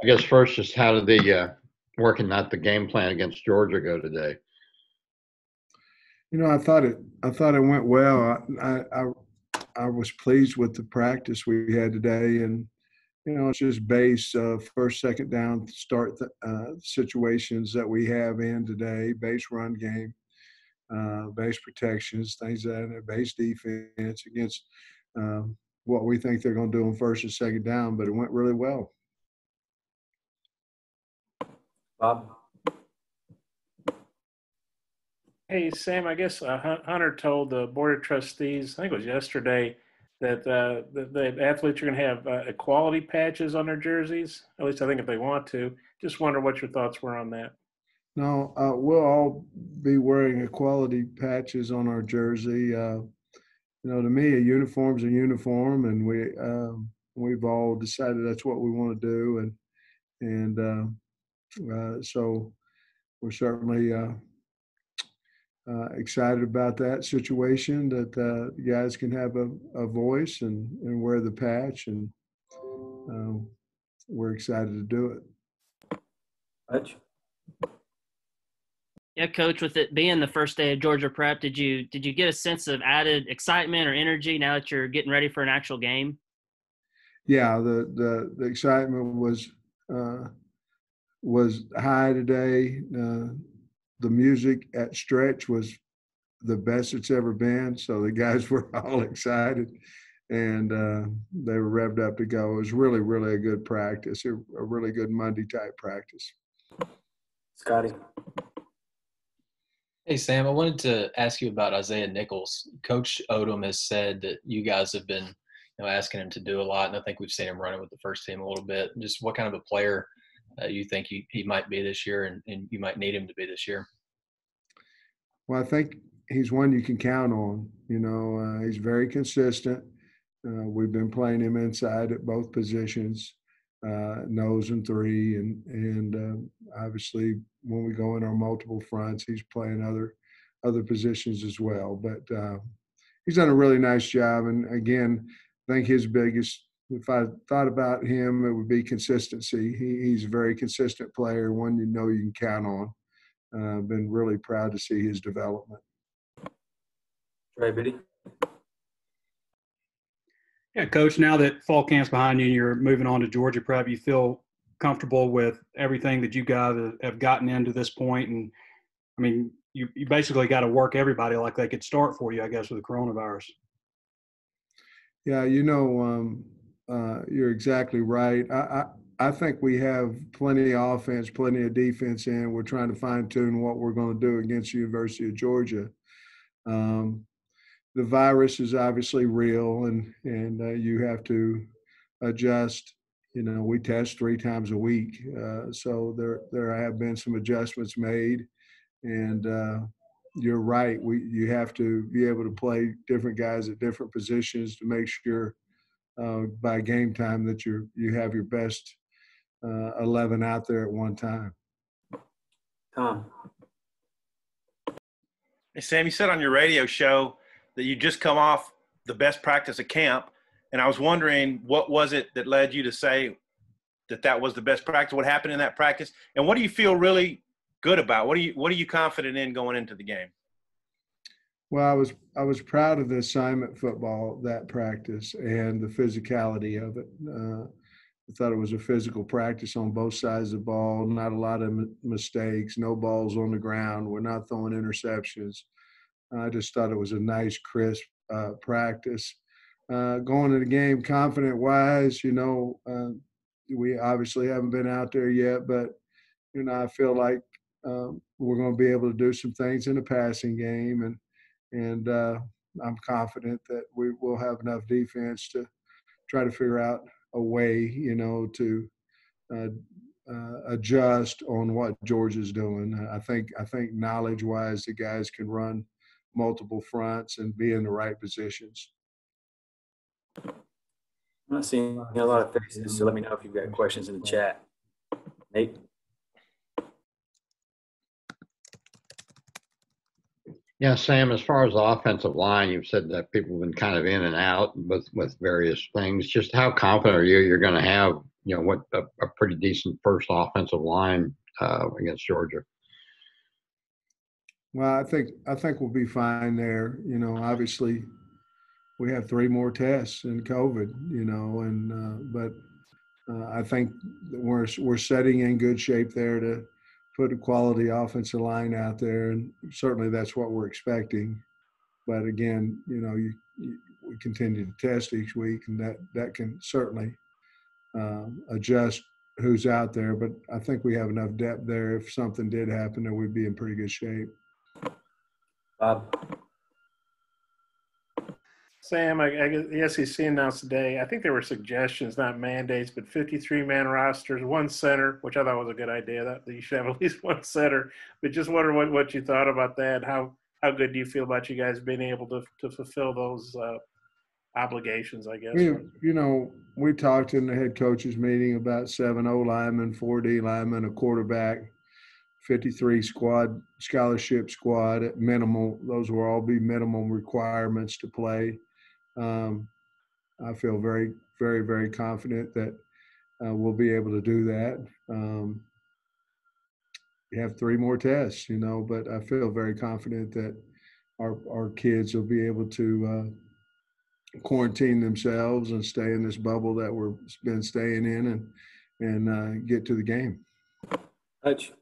I guess first, just how did the working out the game plan against Georgia go today? I thought it went well. I was pleased with the practice we had today, and it's just base first, second down start situations that we have in today, base run game, base protections, things like that, base defense against what we think they're going to do on first and second down. But it went really well. Bob? Hey, Sam, I guess Hunter told the Board of Trustees, I think it was yesterday, that the athletes are going to have equality patches on their jerseys. At least I think if they want to. Just wonder what your thoughts were on that. No, we'll all be wearing equality patches on our jersey. To me, a uniform's a uniform, and we've all decided that's what we want to do, and so we're certainly excited about that situation, that the guys can have a voice and wear the patch, and we're excited to do it. Rich? Yeah, Coach, with it being the first day of Georgia prep, did you get a sense of added excitement or energy now that you're getting ready for an actual game? Yeah, the excitement was high today. The music at stretch was the best it's ever been, so the guys were all excited, and they were revved up to go. It was really, really a good practice, a really good Monday type practice. Scotty? Hey, Sam, I wanted to ask you about Isaiah Nichols. Coach Odom has said that you guys have been asking him to do a lot, and I think we've seen him running with the first team a little bit. Just what kind of a player you think he might be this year, and you might need him to be this year? Well, I think he's one you can count on. He's very consistent. We've been playing him inside at both positions, nose and three, and obviously when we go in our multiple fronts, he's playing other positions as well. But he's done a really nice job. And again, I think his biggest, if I thought about him, it would be consistency. He's a very consistent player, one you can count on. I've been really proud to see his development. Trey Biddy? Yeah, Coach, now that fall camp's behind you and you're moving on to Georgia prep, you feel comfortable with everything that you guys have gotten into this point? And, I mean, you basically got to work everybody like they could start for you, I guess, with the coronavirus. Yeah, you're exactly right. I think we have plenty of offense, plenty of defense in. We're trying to fine-tune what we're going to do against the University of Georgia. The virus is obviously real, and you have to adjust. We test 3 times a week, so there have been some adjustments made. And you're right. You have to be able to play different guys at different positions to make sure by game time that you have your best 11 out there at one time. Tom? Hey, Sam, you said on your radio show that you just come off the best practice at camp, and I was wondering what was it that led you to say that was the best practice? What happened in that practice, and what do you feel really good about? What are you confident in going into the game? Well, I was proud of the assignment football, that practice, and the physicality of it. I thought it was a physical practice on both sides of the ball, not a lot of mistakes, no balls on the ground. We're not throwing interceptions. I just thought it was a nice, crisp practice. Going to the game confident-wise, we obviously haven't been out there yet, but, I feel like we're going to be able to do some things in the passing game, and I'm confident that we will have enough defense to try to figure out a way, to adjust on what Georgia's doing. I think knowledge-wise, the guys can run multiple fronts and be in the right positions. I'm not seeing a lot of faces, so let me know if you've got questions in the chat. Nate? Yeah, Sam, as far as the offensive line, you've said that people have been kind of in and out with various things. Just how confident are you you're going to have what a pretty decent first offensive line against Georgia. Well, I think we'll be fine there. Obviously we have 3 more tests in COVID, but I think that we're setting in good shape there to put a quality offensive line out there, and certainly that's what we're expecting. But again, we continue to test each week, and that can certainly adjust who's out there. But I think we have enough depth there. If something did happen, that we'd be in pretty good shape. Bob. Sam, I guess the SEC announced today, I think there were suggestions, not mandates, but 53-man rosters, 1 center, which I thought was a good idea, that you should have at least 1 center. But just wondering what you thought about that. How good do you feel about you guys being able to fulfill those obligations, I guess? We talked in the head coaches meeting about 7 O linemen, 4 D linemen, a quarterback, 53 scholarship squad at minimal. Those will all be minimum requirements to play. I feel very, very, very confident that we'll be able to do that. We have 3 more tests, but I feel very confident that our kids will be able to quarantine themselves and stay in this bubble that we've been staying in and get to the game. Coach.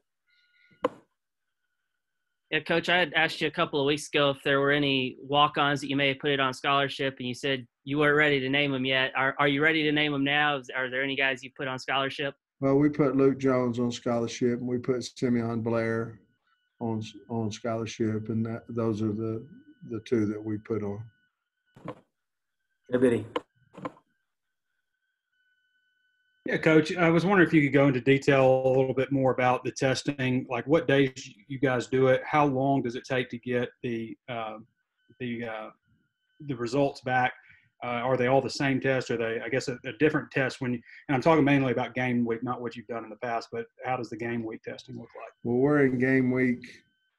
Yeah, Coach, I had asked you a couple of weeks ago if there were any walk-ons that you may have put it on scholarship, and you said you weren't ready to name them yet. Are you ready to name them now? Are there any guys you put on scholarship? Well, we put Luke Jones on scholarship, and we put Simeon Blair on scholarship, and those are the 2 that we put on. Biddy. Yeah, Coach, I was wondering if you could go into detail a little bit more about the testing, like what days you guys do it, how long does it take to get the results back? Are they all the same test? Are they, I guess, a different test and I'm talking mainly about game week, not what you've done in the past, but how does the game week testing look like? Well, we're in game week.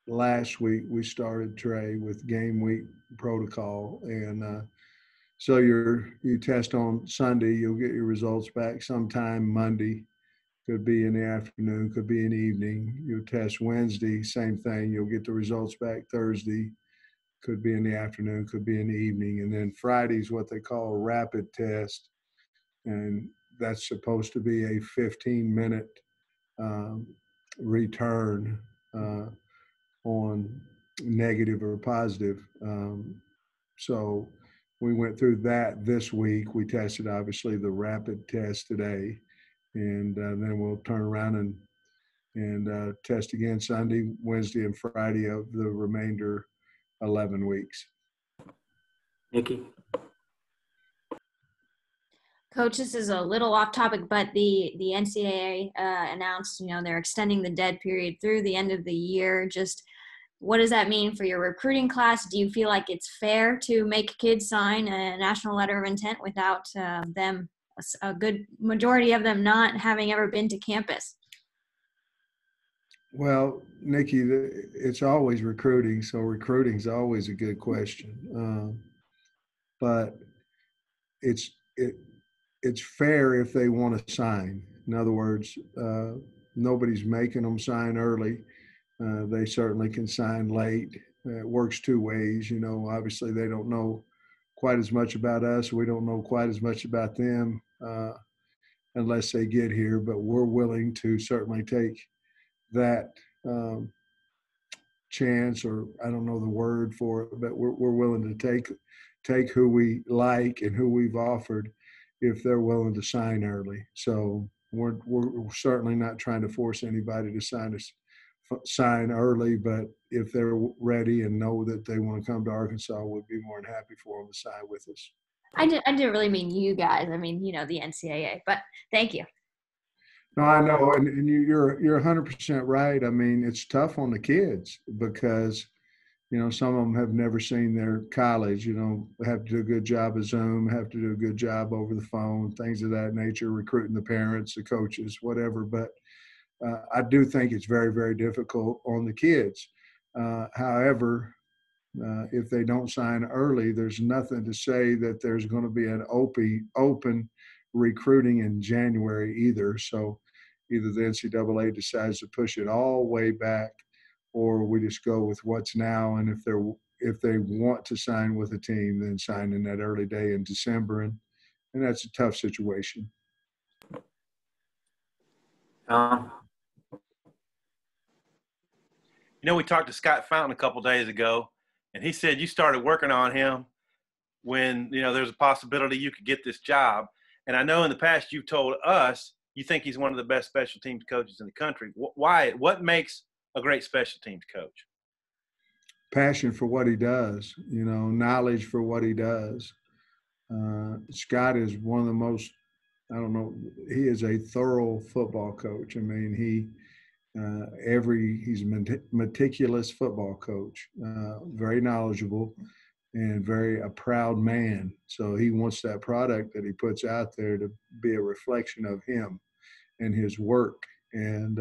Last week we started, Trey, with game week protocol, and so you test on Sunday, you'll get your results back sometime Monday. Could be in the afternoon, could be in the evening. You'll test Wednesday, same thing. You'll get the results back Thursday. Could be in the afternoon, could be in the evening. And then Friday's what they call a rapid test. And that's supposed to be a 15-minute return on negative or positive. So we went through that this week. We tested, obviously, the rapid test today. And then we'll turn around and test again Sunday, Wednesday, and Friday of the remainder 11 weeks. Nikki. Coach, this is a little off topic, but the NCAA announced, they're extending the dead period through the end of the year. Just what does that mean for your recruiting class? Do you feel like it's fair to make kids sign a national letter of intent without them, a good majority of them, not having ever been to campus? Well, Nikki, it's always recruiting, so recruiting is always a good question. But it's fair if they want to sign. In other words, nobody's making them sign early. They certainly can sign late. It works 2 ways. Obviously they don't know quite as much about us. We don't know quite as much about them unless they get here. But we're willing to certainly take that chance, or I don't know the word for it, but we're willing to take who we like and who we've offered if they're willing to sign early. So we're certainly not trying to force anybody to sign early, but if they're ready and know that they want to come to Arkansas, we'd be more than happy for them to sign with us. I didn't really mean you guys. I mean, the NCAA, but thank you. No, I know, and you're 100% right. I mean, it's tough on the kids because, some of them have never seen their college. Have to do a good job of Zoom, have to do a good job over the phone, things of that nature, recruiting the parents, the coaches, whatever. But I do think it's very, very difficult on the kids. However, if they don't sign early, there's nothing to say that there's going to be an open recruiting in January either. So either the NCAA decides to push it all way back, or we just go with what's now. And if they want to sign with a team, then sign in that early day in December, and that's a tough situation. We talked to Scott Fountain a couple days ago, and he said you started working on him when, there's a possibility you could get this job. And I know in the past you've told us you think he's one of the best special teams coaches in the country. Why? What makes a great special teams coach? Passion for what he does, knowledge for what he does. Scott is one of the most, he is a thorough football coach. I mean, he's a meticulous football coach, very knowledgeable and a proud man. So he wants that product that he puts out there to be a reflection of him and his work. And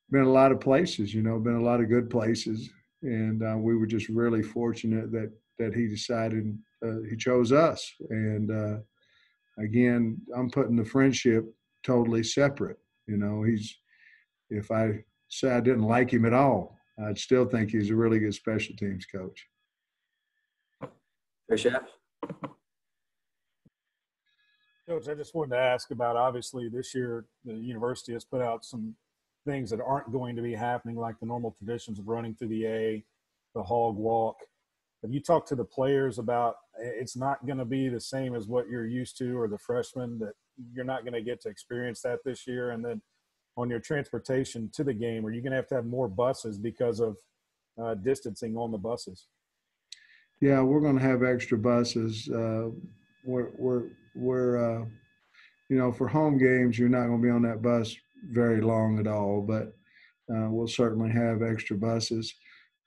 been a lot of places, been a lot of good places. And we were just really fortunate that he decided he chose us. And again, I'm putting the friendship totally separate. If I say I didn't like him at all, I'd still think he's a really good special teams coach. Coach, I just wanted to ask about, obviously this year the university has put out some things that aren't going to be happening, like the normal traditions of running through the A, the Hog Walk. Have you talked to the players about it's not going to be the same as what you're used to, or the freshmen, that you're not going to get to experience that this year? And then on your transportation to the game, are you going to have more buses because of distancing on the buses? Yeah, we're going to have extra buses. We're for home games, you're not going to be on that bus very long at all, but we'll certainly have extra buses.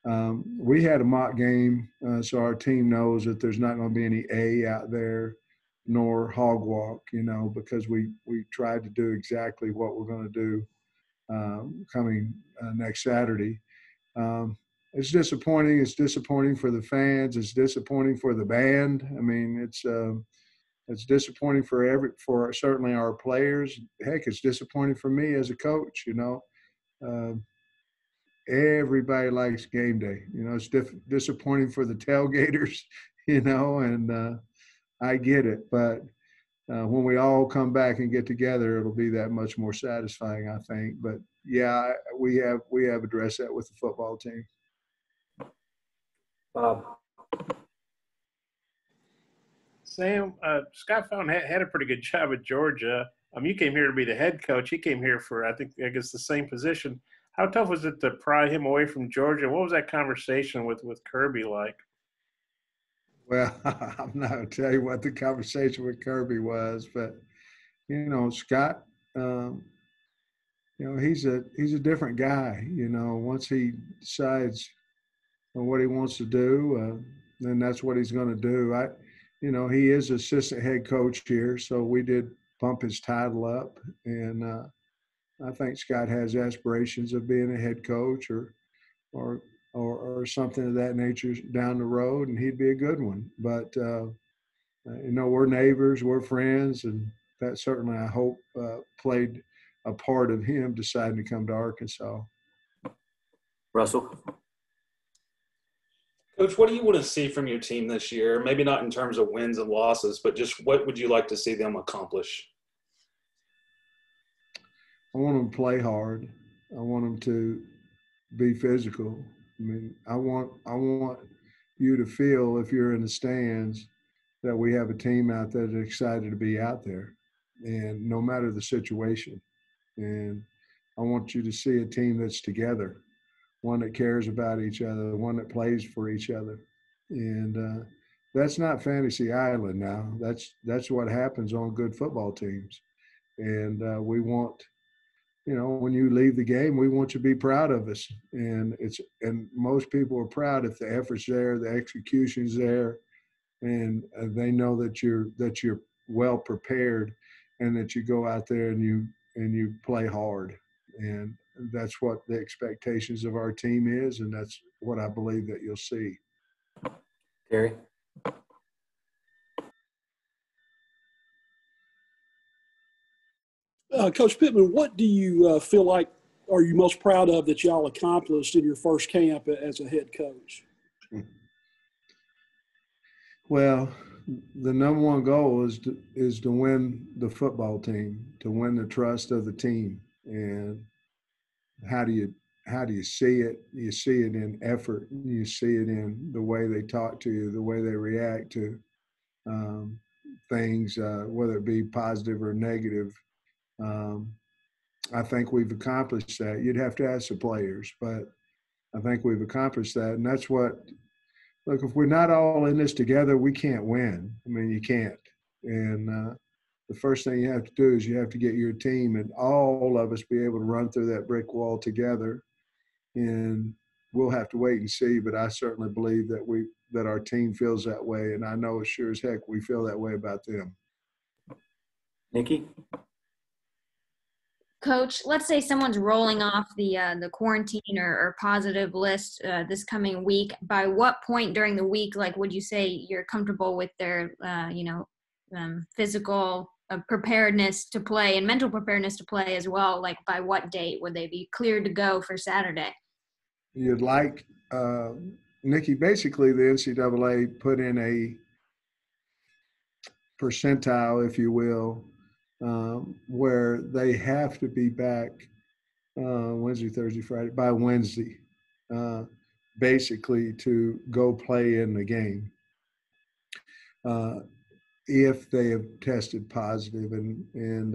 We had a mock game, so our team knows that there's not going to be any A out there, nor Hog Walk, because we tried to do exactly what we're going to do coming next Saturday. It's disappointing. It's disappointing for the fans. It's disappointing for the band. I mean, it's disappointing for certainly our players. Heck, it's disappointing for me as a coach. Everybody likes game day. It's disappointing for the tailgaters. And I get it. But when we all come back and get together, it'll be that much more satisfying, I think. But yeah, we have addressed that with the football team. Sam, Scott Fountain had a pretty good job at Georgia. You came here to be the head coach. He came here for, I guess, the same position. How tough was it to pry him away from Georgia? What was that conversation with Kirby like? Well, I'm not going to tell you what the conversation with Kirby was, but, Scott, he's a different guy. Once he decides what he wants to do, then that's what he's going to do. He is assistant head coach here, so we did bump his title up, and I think Scott has aspirations of being a head coach or something of that nature down the road, and he'd be a good one. But we're neighbors, we're friends, and that certainly, I hope, played a part of him deciding to come to Arkansas. Russell? Coach, what do you want to see from your team this year? Maybe not in terms of wins and losses, but just what would you like to see them accomplish? I want them to play hard. I want them to be physical. I mean, I want you to feel, if you're in the stands, that we have a team out there that's excited to be out there, and no matter the situation. And I want you to see a team that's together, one that cares about each other, one that plays for each other. And that's not Fantasy Island now. That's what happens on good football teams. And we want, when you leave the game, we want you to be proud of us. And most people are proud if the effort's there, the execution's there, and they know that you're well prepared, and that you go out there and you play hard. And that's what the expectations of our team is, and that's what I believe that you'll see. Gary? Coach Pittman, what do you feel like are you most proud of that y'all accomplished in your first camp as a head coach? Well, the number one goal is to win the football team, to win the trust of the team. And how do you see it? You see it in effort. You see it in the way they talk to you, the way they react to things, whether it be positive or negative. I think we've accomplished that. You'd have to ask the players, but I think we've accomplished that. And that's what, look, if we're not all in this together, we can't win. I mean, you can't. And the first thing you have to do is you have to get your team and all of us be able to run through that brick wall together. And we'll have to wait and see, but I certainly believe that our team feels that way. And I know as sure as heck we feel that way about them. Nikki? Coach, let's say someone's rolling off the quarantine or positive list this coming week. By what point during the week, like, would you say you're comfortable with their, physical preparedness to play and mental preparedness to play as well? Like, by what date would they be cleared to go for Saturday? You'd like, Nikki, basically the NCAA put in a percentile, if you will, where they have to be back Wednesday, Thursday, Friday, by Wednesday, basically to go play in the game if they have tested positive. And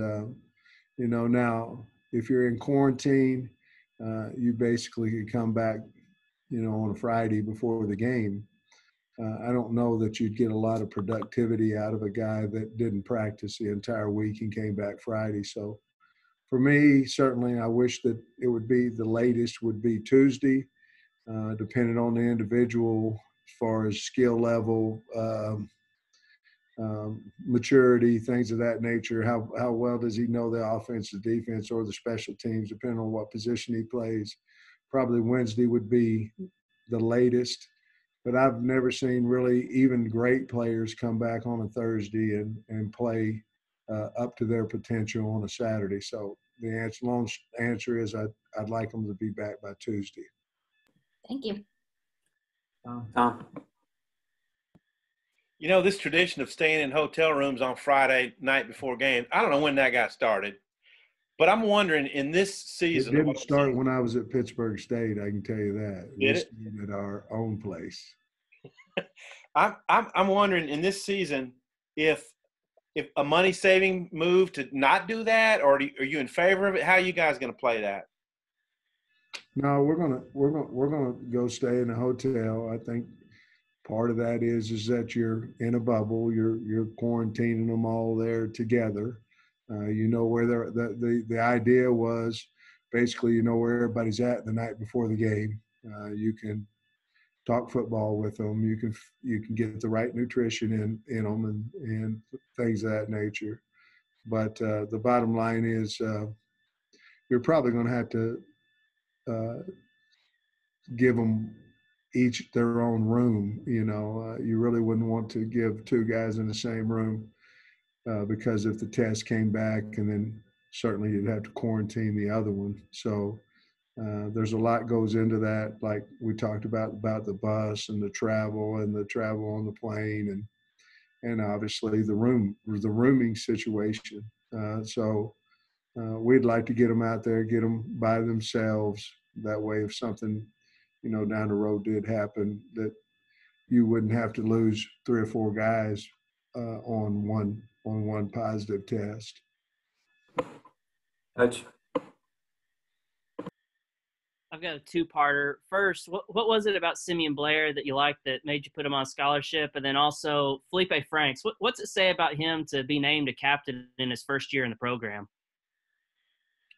now if you're in quarantine, you basically could come back, on a Friday before the game. I don't know that you'd get a lot of productivity out of a guy that didn't practice the entire week and came back Friday. So for me, certainly I wish that it would be the latest would be Tuesday, depending on the individual as far as skill level, maturity, things of that nature. How well does he know the offense, the defense, or the special teams, depending on what position he plays. Probably Wednesday would be the latest. But I've never seen really even great players come back on a Thursday and play up to their potential on a Saturday. So the long answer is I'd like them to be back by Tuesday. Thank you. Tom? This tradition of staying in hotel rooms on Friday night before games, I don't know when that got started. But I'm wondering, in this season, it didn't start when I was at Pittsburgh State. I can tell you that. Did it? We stayed at our own place. I'm wondering in this season if a money saving move to not do that, or are you in favor of it? How are you guys going to play that? No, we're gonna go stay in a hotel. I think part of that is that you're in a bubble. You're quarantining them all there together. Where the idea was basically where everybody's at the night before the game. You can talk football with them. You can get the right nutrition in them and things of that nature. But the bottom line is you're probably going to have to give them each their own room. You really wouldn't want to give two guys in the same room. Because if the test came back, and then certainly you'd have to quarantine the other one. So there's a lot goes into that, like we talked about the bus and the travel on the plane, and obviously the rooming situation. So we'd like to get them out there, get them by themselves. That way, if something down the road did happen, that you wouldn't have to lose 3 or 4 guys on one positive test. Coach? I've got a two-parter. First, what was it about Simeon Blair that you liked that made you put him on scholarship? And then also Felipe Franks, what's it say about him to be named a captain in his first year in the program?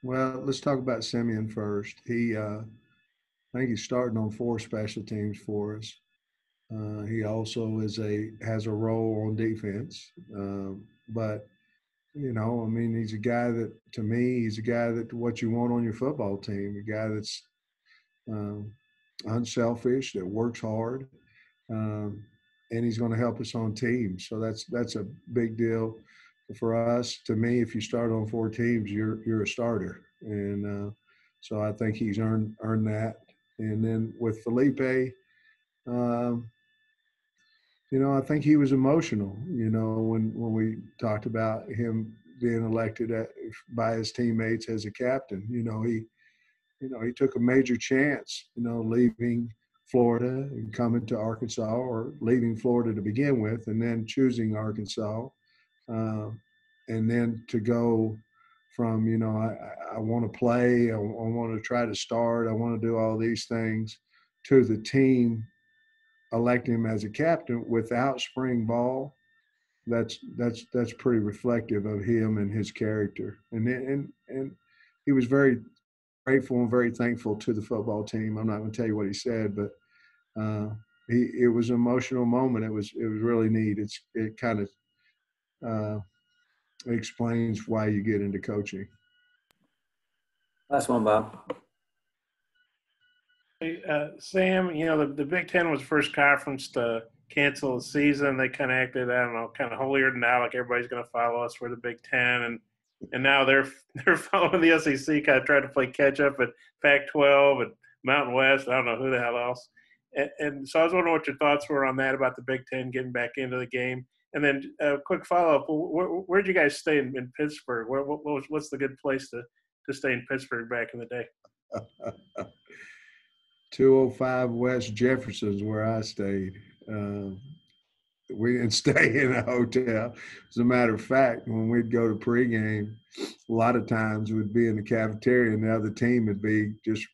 Well, let's talk about Simeon first. I think he's starting on 4 special teams for us. He also has a role on defense. But, he's a guy that, to me, he's a guy that what you want on your football team, a guy that's unselfish, that works hard, and he's going to help us on teams. So that's a big deal. for us, to me, if you start on 4 teams, you're a starter, and so I think he's earned that. And then with Felipe, I think he was emotional. When we talked about him being elected by his teammates as a captain, he took a major chance, leaving Florida and coming to Arkansas, or leaving Florida to begin with, and then choosing Arkansas. And then to go from, I want to play, I want to try to start, I want to do all these things, to the team electing him as a captain without spring ball. That's pretty reflective of him and his character. And he was very grateful and very thankful to the football team. I'm not going to tell you what he said, but it was an emotional moment. It was really neat. It kind of explains why you get into coaching. Last one, Bob. Hey, Sam, the Big Ten was the first conference to cancel the season. They kind of acted, I don't know, kind of holier than thou, like everybody's going to follow us. We're the Big Ten, and now they're following the SEC, kind of trying to play catch up at Pac-12 and Mountain West. I don't know who the hell else. And so I was wondering what your thoughts were on that, about the Big Ten getting back into the game. And then a quick follow-up, where'd you guys stay in Pittsburgh? What's the good place to stay in Pittsburgh back in the day? 205 West Jefferson's where I stayed. We didn't stay in a hotel. As a matter of fact, when we'd go to pregame, a lot of times we'd be in the cafeteria and the other team would be just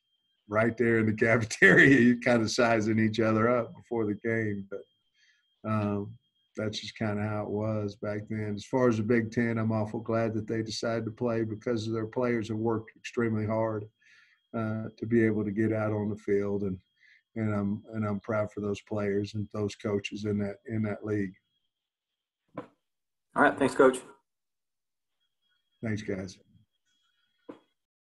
right there in the cafeteria. You kind of sizing each other up before the game. But that's just kind of how it was back then. As far as the Big Ten, I'm awful glad that they decided to play, because their players have worked extremely hard to be able to get out on the field, and I'm proud for those players and those coaches in that league. All right, thanks, Coach. Thanks, guys.